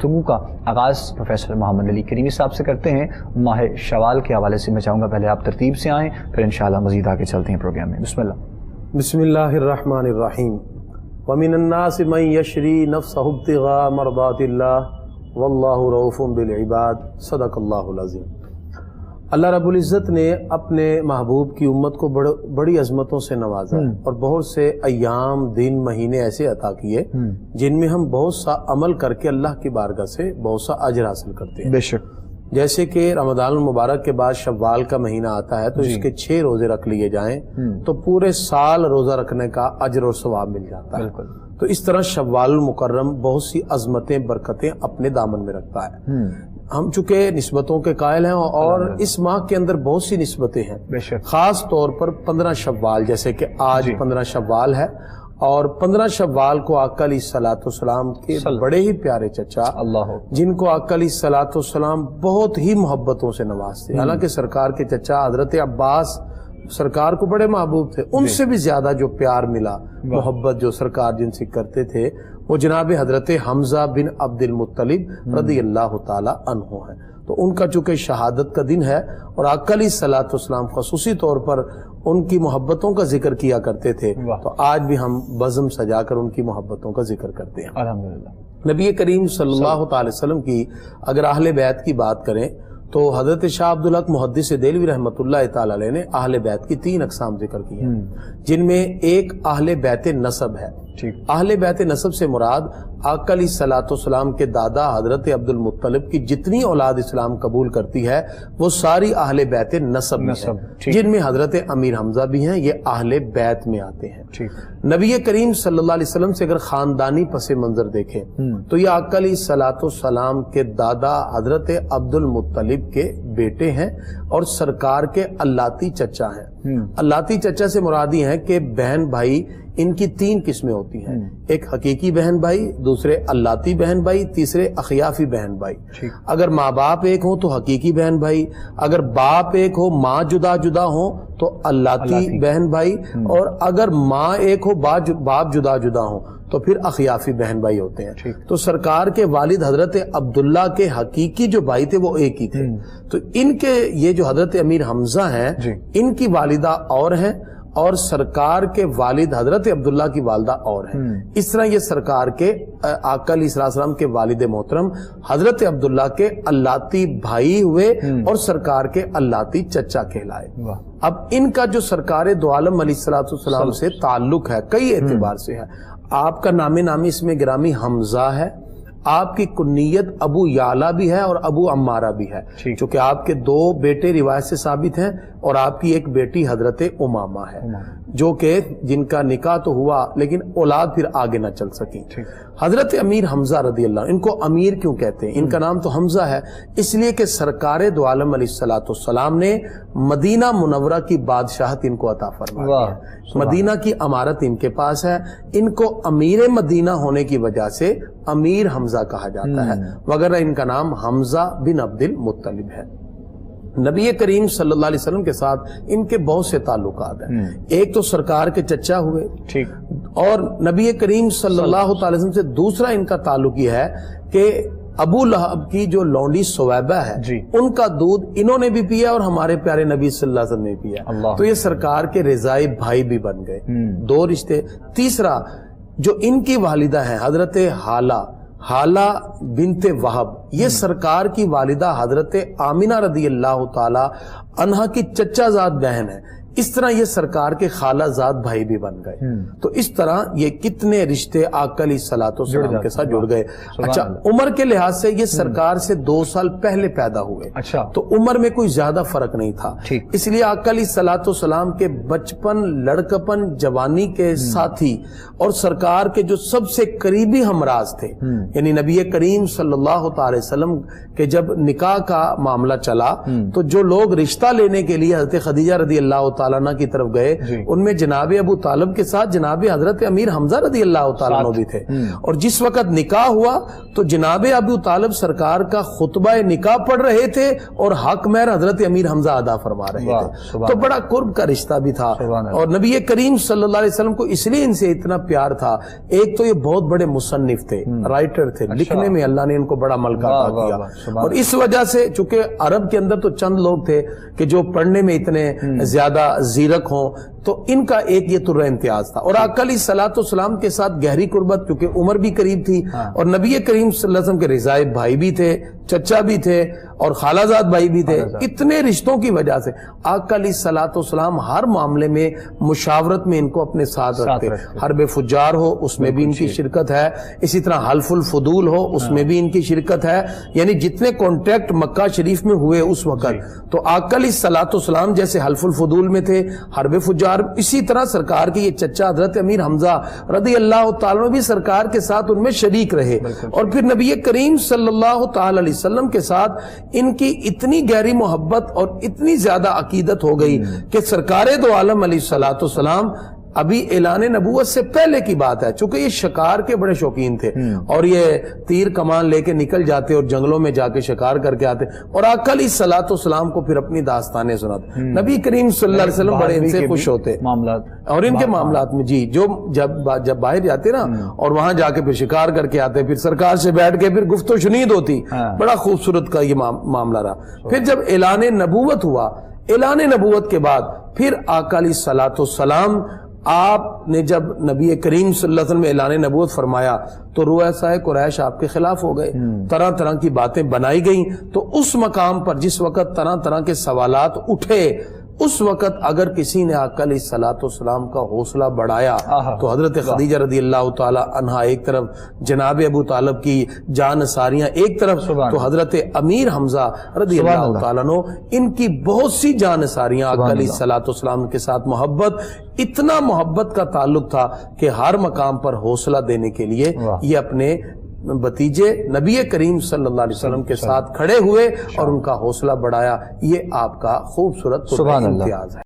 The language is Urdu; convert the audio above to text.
گفتگو کا آغاز پروفیسر محمد علی کریمی صاحب سے کرتے ہیں۔ ماہ شوال کے حوالے سے میں چاہوں گا پہلے آپ ترتیب سے آئیں، پھر انشاءاللہ مزید آگے چلتے ہیں پروگرام میں۔ بسم اللہ۔ بسم اللہ الرحمن الرحیم۔ ومن الناس من یشری نفسہ ابتغاء مرضات اللہ واللہ رؤوف بالعباد، صدق اللہ العظیم۔ اللہ رب العزت نے اپنے محبوب کی امت کو بڑی عظمتوں سے نوازا اور بہت سے ایام، دن، مہینے ایسے عطا کیے جن میں ہم بہت سا عمل کر کے اللہ کی بارگاہ سے بہت سا اجر حاصل کرتے ہیں۔ بے شک۔ جیسے کہ رمضان المبارک کے بعد شوال کا مہینہ آتا ہے تو اس کے 6 روزے رکھ لیے جائیں تو پورے سال روزہ رکھنے کا اجر اور ثواب مل جاتا ہے۔ تو اس طرح شوال المکرم بہت سی عظمتیں، برکتیں اپنے دامن میں رکھتا ہے۔ ہم چونکہ نسبتوں کے قائل ہیں اور اس ماہ کے اندر بہت سی نسبتیں ہیں، خاص طور پر 15 شوال، جیسے کہ آج 15 شوال ہے اور 15 شوال کو آقا علیہ الصلوۃ والسلام کے بڑے ہی پیارے چچا جن کو آقا علیہ الصلوۃ والسلام بہت ہی محبتوں سے نوازتے، حالانکہ سرکار کے چچا حضرت عباس سرکار کو بڑے محبوب تھے، ان سے بھی زیادہ جو پیار ملا، محبت جو سرکار جن سے کرتے تھے وہ جناب حضرت حمزہ بن عبد المطلب رضی اللہ تعالی عنہ ہیں۔ تو ان کا چونکہ شہادت کا دن ہے اور آقا علیہ الصلوۃ والسلام خصوصی طور پر ان کی محبتوں کا ذکر کیا کرتے تھے، تو آج بھی ہم بزم سجا کر ان کی محبتوں کا ذکر کرتے ہیں۔ الحمدللہ۔ نبی کریم صلی اللہ تعالی وسلم کی اگر اہل بیت کی بات کریں تو حضرت شاہ عبدالحق محدث دہلوی رحمۃ اللہ تعالی علیہ نے اہل بیت کی 3 اقسام ذکر کی ہیں، جن میں ایک اہل بیت نسب ہے۔ اہل بیت نسب سے مراد آقا علیہ الصلوۃ والسلام کے دادا حضرت عبد المطلب کی جتنی اولاد اسلام قبول کرتی ہے وہ ساری اہل بیت نسب میں ہیں، جن میں حضرت امیر حمزہ بھی ہیں، یہ اہل بیت میں آتے ہیں۔ نبی کریم صلی اللہ علیہ وسلم سے اگر خاندانی پس منظر دیکھیں تو یہ آقا علیہ الصلوۃ والسلام کے دادا حضرت عبد المطلب کے بیٹے ہیں اور سرکار کے اللاتی چچا ہیں۔ اللاتی چچا سے مرادی ہیں کہ بہن بھائی ان کی 3 قسمیں ہوتی ہیں، ایک حقیقی بہن بھائی، دوسرے اللاتی بہن بھائی، تیسرے اخیافی بہن بھائی۔ اگر ماں باپ ایک ہوں تو حقیقی بہن بھائی، اگر باپ ایک ہو ماں جدا جدا ہوں تو اللاتی بہن بھائی، اور اگر ماں ایک ہو باپ جدا جدا ہوں تو پھر اخیافی بہن بھائی ہوتے ہیں۔ تو سرکار کے والد حضرت عبداللہ کے حقیقی جو بھائی تھے وہ ایک ہی تھے، تو ان کے یہ جو حضرت امیر حمزہ ہیں ان کی والدہ اور ہیں اور سرکار کے والد حضرت عبداللہ کی والدہ اور ہیں۔ اس طرح یہ سرکار کے آقا علیہ السلام کے والد محترم حضرت عبداللہ کے اللاتی بھائی ہوئے اور سرکار کے اللاتی چچا کہلائے۔ اب ان کا جو سرکار دو عالم علیہ السلام سے تعلق ہے کئی اعتبار سے ہے۔ آپ کا نام نامی اس میں گرامی حمزہ ہے، آپ کی کنیت ابو یعلا بھی ہے اور ابو عمارہ بھی ہے، چونکہ آپ کے 2 بیٹے روایت سے ثابت ہیں اور آپ کی ایک بیٹی حضرت امامہ ہے، جو کہ جن کا نکاح تو ہوا لیکن اولاد پھر آگے نہ چل سکی۔ حضرت امیر حمزہ رضی اللہ عنہ، ان کو امیر کیوں کہتے ہیں؟ ان کا نام تو حمزہ ہے اس لیے کہ سرکار دو عالم علیہ الصلوۃ والسلام نے مدینہ منورہ کی بادشاہت ان کو عطا فرمائی ہے، مدینہ کی امارت ان کے پاس ہے، ان کو امیر مدینہ ہونے کی وجہ سے امیر حمزہ کہا جاتا ہے، وغیرہ ان کا نام حمزہ بن عبد المطلب ہے۔ نبی کریم صلی اللہ علیہ وسلم کے ساتھ ان کے بہت سے تعلقات ہیں، ایک تو سرکار کے چچا ہوئے، اور نبی کریم صلی اللہ علیہ وسلم سے دوسرا ان کا تعلق یہ ہے کہ ابو لہب کی جو لونڈی سویبہ ہے ان کا دودھ انہوں نے بھی پیا اور ہمارے پیارے نبی صلی اللہ علیہ وسلم نے پیا، تو یہ سرکار کے رضائی بھائی بھی بن گئے، 2 رشتے۔ تیسرا جو ان کی والدہ ہیں حضرت حالہ بنت وہب، یہ سرکار کی والدہ حضرت آمنہ رضی اللہ تعالی عنہا کی چچا زاد بہن ہے، اس طرح یہ سرکار کے خالہ زاد بھائی بھی بن گئے، تو اس طرح یہ کتنے رشتے آقا علیہ الصلوۃ والسلام کے ساتھ جڑ گئے۔ اچھا، عمر کے لحاظ سے یہ سرکار سے 2 سال پہلے پیدا ہوئے، تو عمر میں کوئی زیادہ فرق نہیں تھا، اس لیے آقا علیہ الصلوۃ والسلام کے بچپن، لڑکپن، جوانی کے ساتھی اور سرکار کے جو سب سے قریبی ہمراز تھے، یعنی نبی کریم صلی اللہ تعالی وسلم کے جب نکاح کا معاملہ چلا تو جو لوگ رشتہ لینے کے لیے حضرت خدیجہ رضی اللہ تعالیٰ عنہ کی طرف گئے، ان میں جناب ابو طالب کے ساتھ جناب حضرت امیر حمزہ رضی اللہ تعالیٰ عنہ بھی تھے، اور جس وقت نکاح ہوا تو جناب ابو طالب سرکار کا خطبہ نکاح پڑھ رہے تھے اور حق مہر حضرت امیر حمزہ ادا فرما رہے تھے، تو بڑا قرب کا رشتہ بھی تھا۔ اور نبی کریم صلی اللہ علیہ وسلم کو اس لیے ان سے اتنا پیار تھا، ایک تو یہ بہت بڑے مصنف تھے، رائٹر تھے، لکھنے میں اللہ نے ان کو بڑا ملکہ عطا کیا، اور اس وجہ سے چونکہ عرب کے اندر تو چند لوگ تھے کہ جو پڑھنے میں اتنے زیادہ زیرک ہوں، تو ان کا ایک یہ طرح امتیاز تھا۔ اور آقا علیہ الصلوۃ والسلام کے ساتھ گہری قربت، کیونکہ عمر بھی قریب تھی اور نبی کریم صلی اللہ علیہ وسلم کے رضائے بھائی بھی تھے، چچا بھی تھے اور خالہ زاد بھائی بھی تھے، اتنے رشتوں کی وجہ سے آقا علیہ الصلوۃ والسلام ہر معاملے میں مشاورت میں ان کو اپنے ساتھ رکھتے۔ حرب فجار ہو اس میں بھی ان کی شرکت ہے، اسی طرح حلف الفضول ہو اس میں بھی ان کی شرکت ہے، یعنی جتنے کانٹیکٹ مکہ شریف میں ہوئے اس وقت، تو آقا علیہ الصلوۃ والسلام جیسے حلف الفضول میں تھے، حرب فجار، اسی طرح سرکار کے یہ چچا حضرت امیر حمزہ رضی اللہ تعالیٰ بھی سرکار کے ساتھ ان میں شریک رہے، اور پھر نبی کریم صلی اللہ تعالی علیہ وسلم کے ساتھ ان کی اتنی گہری محبت اور اتنی زیادہ عقیدت ہو گئی کہ سرکار دو عالم علیہ الصلوۃ والسلام ابھی اعلان نبوت سے پہلے کی بات ہے، چونکہ یہ شکار کے بڑے شوقین تھے اور یہ تیر کمان لے کے نکل جاتے اور جنگلوں میں جا کے شکار کر کے آتے، اور آقا علیہ الصلوۃ والسلام کو پھر اپنی داستانیں سناتے۔ نبی کریم صلی اللہ علیہ وسلم بڑے ان سے خوش ہوتے اور ان کے معاملات میں جو جب باہر جاتے نا اور وہاں جا کے پھر شکار کر کے آتے، پھر سرکار سے بیٹھ کے پھر گفت و شنید ہوتی، بڑا خوبصورت کا یہ معاملہ رہا۔ پھر جب اعلان نبوت ہوا، اعلان نبوت کے بعد پھر آقا علیہ الصلوۃ والسلام آپ نے جب نبی کریم صلی اللہ علیہ وسلم اعلان نبوت فرمایا تو رؤسائے قریش آپ کے خلاف ہو گئے، طرح طرح کی باتیں بنائی گئیں، تو اس مقام پر جس وقت طرح طرح کے سوالات اٹھے، اس وقت اگر کسی نے آقا علیہ الصلوۃ والسلام کا حوصلہ بڑھایا تو حضرت خدیجہ رضی اللہ تعالی عنہا ایک طرف، جناب ابو طالب کی جان ساریاں ایک طرف، تو حضرت امیر حمزہ رضی اللہ تعالیٰ عنہ ان کی بہت سی جان ساریاں آقا علیہ الصلوۃ والسلام کے ساتھ محبت، اتنا محبت کا تعلق تھا کہ ہر مقام پر حوصلہ دینے کے لیے یہ اپنے بتیجے نبی کریم صلی اللہ علیہ وسلم کے ساتھ کھڑے ہوئے اور ان کا حوصلہ بڑھایا۔ یہ آپ کا خوبصورت امتیاز ہے۔